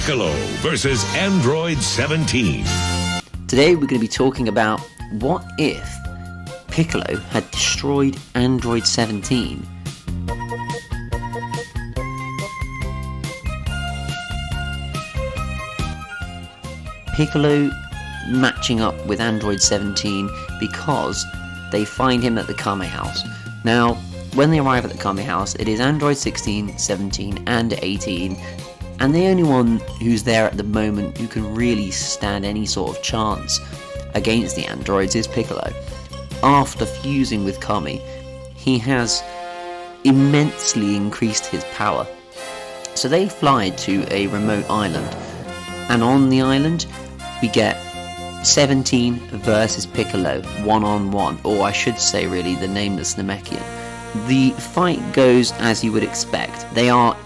Piccolo versus Android 17. Today we're going to be talking about what if Piccolo had destroyed Android 17. Piccolo matching up with Android 17 because they find him at the Kame house. Now, when they arrive at the Kame house, it is Android 16, 17 and 18, and the only one who's there at the moment who can really stand any sort of chance against the androids is Piccolo. After fusing with Kame, he has immensely increased his power. So they fly to a remote island, and on the island we get 17 versus Piccolo, one-on-one, or I should say really the nameless Namekian. The fight goes as you would expect. They are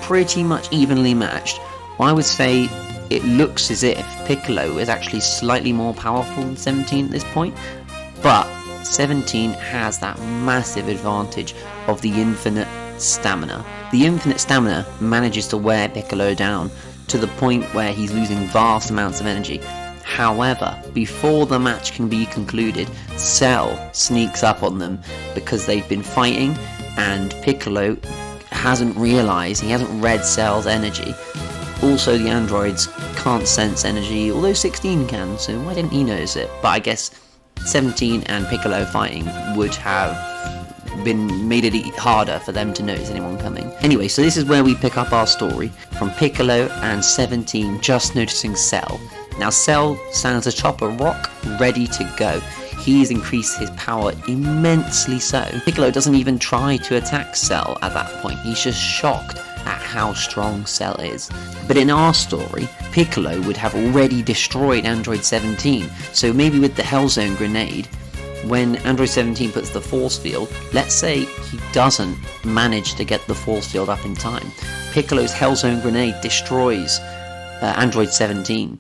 pretty much evenly matched. I would say it looks as if Piccolo is actually slightly more powerful than 17 at this point, but 17 has that massive advantage of the infinite stamina. The infinite stamina manages to wear Piccolo down to the point where he's losing vast amounts of energy. However, before the match can be concluded, Cell sneaks up on them because they've been fighting, and Piccolo hasn't realised, he hasn't read Cell's energy. Also, the androids can't sense energy, although 16 can, so why didn't he notice it? But I guess 17 and Piccolo fighting would have made it harder for them to notice anyone coming. Anyway, so this is where we pick up our story, from Piccolo and 17 just noticing Cell. Now Cell stands atop a rock, ready to go. He's increased his power immensely so. Piccolo doesn't even try to attack Cell at that point. He's just shocked at how strong Cell is. But in our story, Piccolo would have already destroyed Android 17. So maybe with the Hellzone grenade, when Android 17 puts the force field, let's say he doesn't manage to get the force field up in time. Piccolo's Hellzone grenade destroys Android 17.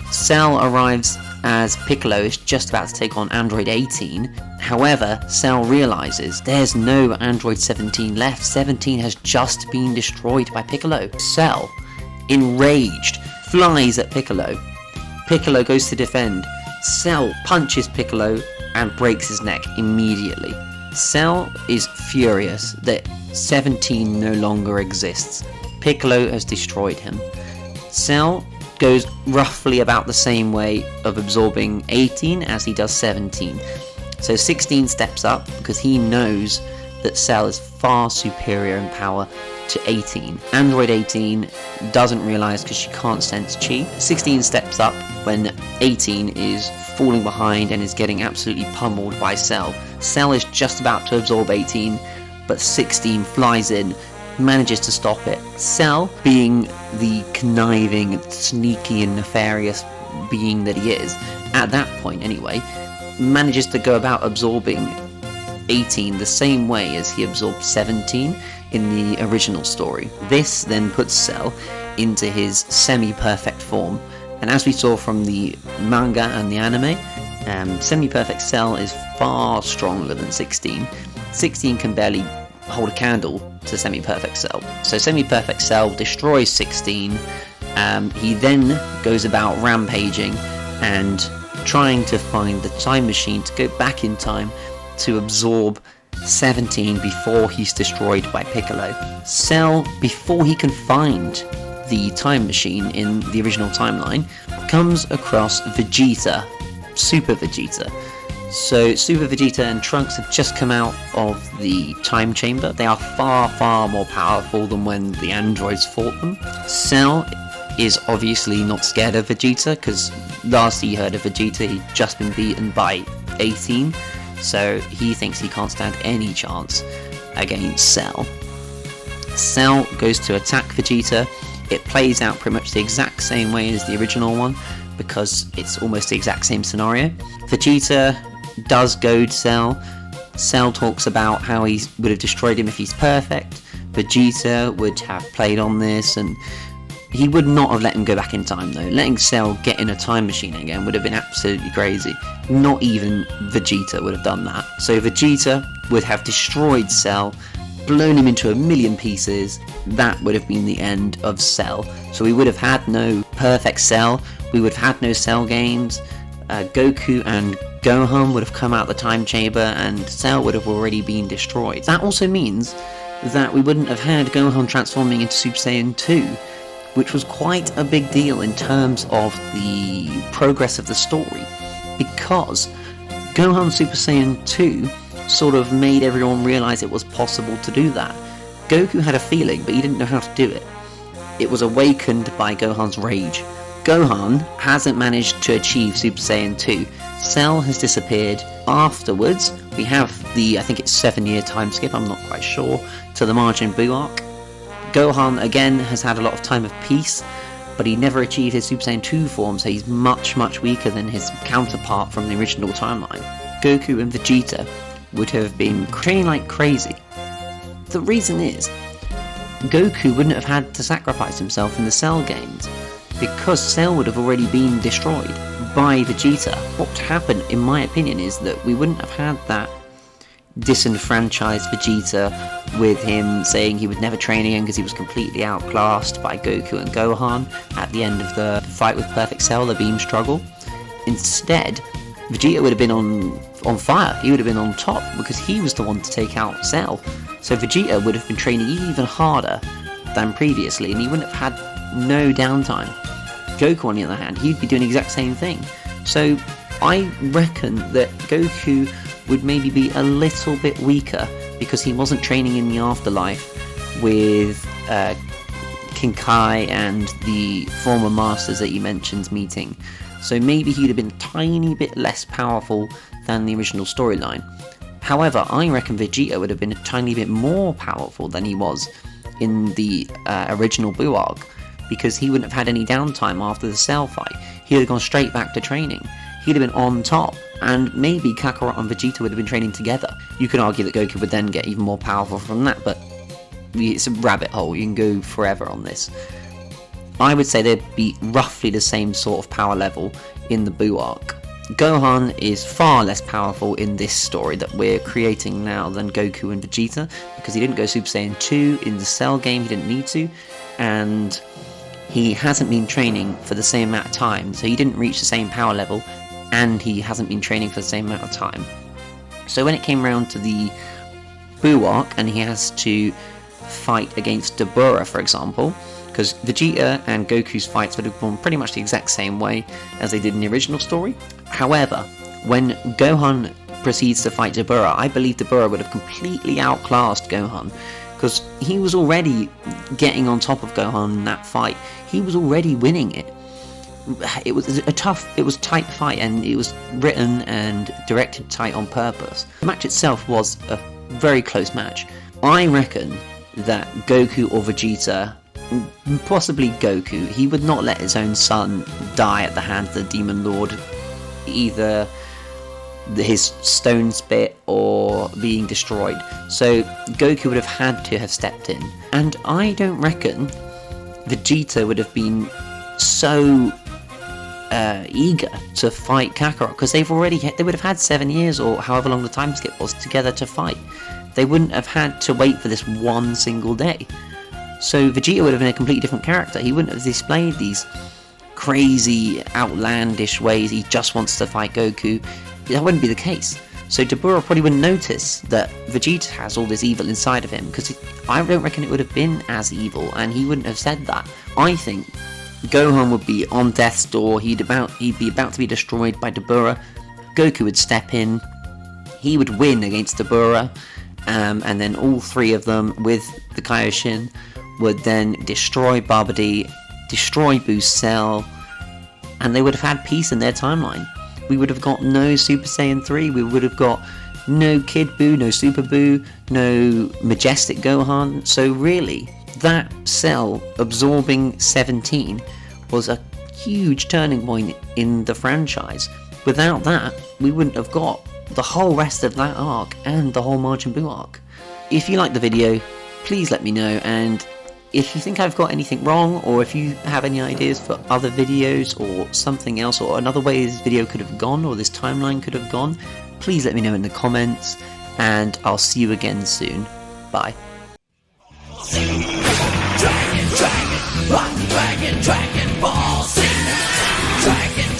Cell arrives as Piccolo is just about to take on Android 18. However, Cell realizes there's no Android 17 left. 17 has just been destroyed by Piccolo. Cell, enraged, flies at Piccolo. Piccolo goes to defend. Cell punches Piccolo and breaks his neck immediately. Cell is furious that 17 no longer exists. Piccolo has destroyed him. Cell goes roughly about the same way of absorbing 18 as he does 17. So 16 steps up because he knows that Cell is far superior in power to 18. Android 18 doesn't realise because she can't sense chi. 16 steps up when 18 is falling behind and is getting absolutely pummeled by Cell. Cell is just about to absorb 18, but 16 flies in, manages to stop it. Cell, being the conniving, sneaky and nefarious being that he is, at that point anyway, manages to go about absorbing 18 the same way as he absorbed 17 in the original story. This then puts Cell into his semi-perfect form, and as we saw from the manga and the anime, semi-perfect Cell is far stronger than 16. 16 can barely hold a candle to semi-perfect Cell. So semi-perfect Cell destroys 16. He then goes about rampaging and trying to find the time machine to go back in time to absorb 17 before he's destroyed by Piccolo. Cell, before he can find the time machine in the original timeline, comes across Vegeta, Super Vegeta. So Super Vegeta and Trunks have just come out of the time chamber. They are far, far more powerful than when the androids fought them. Cell is obviously not scared of Vegeta, because last he heard of Vegeta, he'd just been beaten by 18, so he thinks he can't stand any chance against Cell. Cell goes to attack Vegeta. It plays out pretty much the exact same way as the original one, because it's almost the exact same scenario. Vegeta does goad Cell. Cell talks about how he would have destroyed him if he's perfect. Vegeta would have played on this, and he would not have let him go back in time though. Letting Cell get in a time machine again would have been absolutely crazy. Not even Vegeta would have done that. So Vegeta would have destroyed Cell blown him into a million pieces, that would have been the end of Cell. So we would have had no perfect Cell, we would have had no Cell games, Goku and Gohan would have come out the time chamber, and Cell would have already been destroyed. That also means that we wouldn't have had Gohan transforming into Super Saiyan 2, which was quite a big deal in terms of the progress of the story, because Gohan Super Saiyan 2 sort of made everyone realise it was possible to do that. Goku had a feeling, but he didn't know how to do it. It was awakened by Gohan's rage. Gohan hasn't managed to achieve Super Saiyan 2. Cell has disappeared. Afterwards, we have the, I think it's 7-year time skip, I'm not quite sure, to the Majin Buu arc. Gohan, again, has had a lot of time of peace, but he never achieved his Super Saiyan 2 form, so he's much, much weaker than his counterpart from the original timeline. Goku and Vegeta would have been training like crazy. The reason is, Goku wouldn't have had to sacrifice himself in the Cell games, because Cell would have already been destroyed by Vegeta. What would happen, in my opinion, is that we wouldn't have had that disenfranchised Vegeta with him saying he would never train again because he was completely outclassed by Goku and Gohan at the end of the fight with Perfect Cell, the beam struggle. Instead, Vegeta would have been on fire, he would have been on top, because he was the one to take out Cell. So Vegeta would have been training even harder than previously, and he wouldn't have had no downtime. Goku, on the other hand, he'd be doing the exact same thing. So I reckon that Goku would maybe be a little bit weaker, because he wasn't training in the afterlife with King Kai and the former masters that you mentioned meeting. So maybe he'd have been a tiny bit less powerful than the original storyline. However, I reckon Vegeta would have been a tiny bit more powerful than he was in the original Buu arc, because he wouldn't have had any downtime after the Cell fight. He'd have gone straight back to training. He'd have been on top, and maybe Kakarot and Vegeta would have been training together. You could argue that Goku would then get even more powerful from that, but it's a rabbit hole, you can go forever on this. I would say they'd be roughly the same sort of power level in the Buu arc. Gohan is far less powerful in this story that we're creating now than Goku and Vegeta, because he didn't go Super Saiyan 2 in the Cell game, he didn't need to, and he hasn't been training for the same amount of time, so he didn't reach the same power level, and he hasn't been training for the same amount of time. So when it came around to the Buu arc, and he has to fight against Dabura, for example, because Vegeta and Goku's fights would have gone pretty much the exact same way as they did in the original story. However, when Gohan proceeds to fight Dabura, I believe Dabura would have completely outclassed Gohan, because he was already getting on top of Gohan in that fight. He was already winning it. It was a tight fight, and it was written and directed tight on purpose. The match itself was a very close match. I reckon that Goku or Vegeta, possibly Goku, he would not let his own son die at the hands of the Demon Lord, either his stone spit or being destroyed. So Goku would have had to have stepped in, and I don't reckon Vegeta would have been so eager to fight Kakarot, because they would have had 7 years, or however long the time skip was, together to fight. They wouldn't have had to wait for this one single day. So Vegeta would have been a completely different character. He wouldn't have displayed these crazy, outlandish ways he just wants to fight Goku. That wouldn't be the case. So Dabura probably wouldn't notice that Vegeta has all this evil inside of him, because I don't reckon it would have been as evil, and he wouldn't have said that. I think Gohan would be on death's door, he'd be about to be destroyed by Dabura. Goku would step in, he would win against Dabura, and then all three of them, with the Kaioshin, would then destroy Babidi, destroy Buu's Cell, and they would have had peace in their timeline. We would have got no Super Saiyan 3, we would have got no Kid Buu, no Super Buu, no Majestic Gohan. So really, that Cell absorbing 17 was a huge turning point in the franchise. Without that, we wouldn't have got the whole rest of that arc and the whole Majin Buu arc. If you liked the video, please let me know, and if you think I've got anything wrong, or if you have any ideas for other videos or something else, or another way this video could have gone, or this timeline could have gone, please let me know in the comments, and I'll see you again soon. Bye.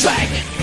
Dragon.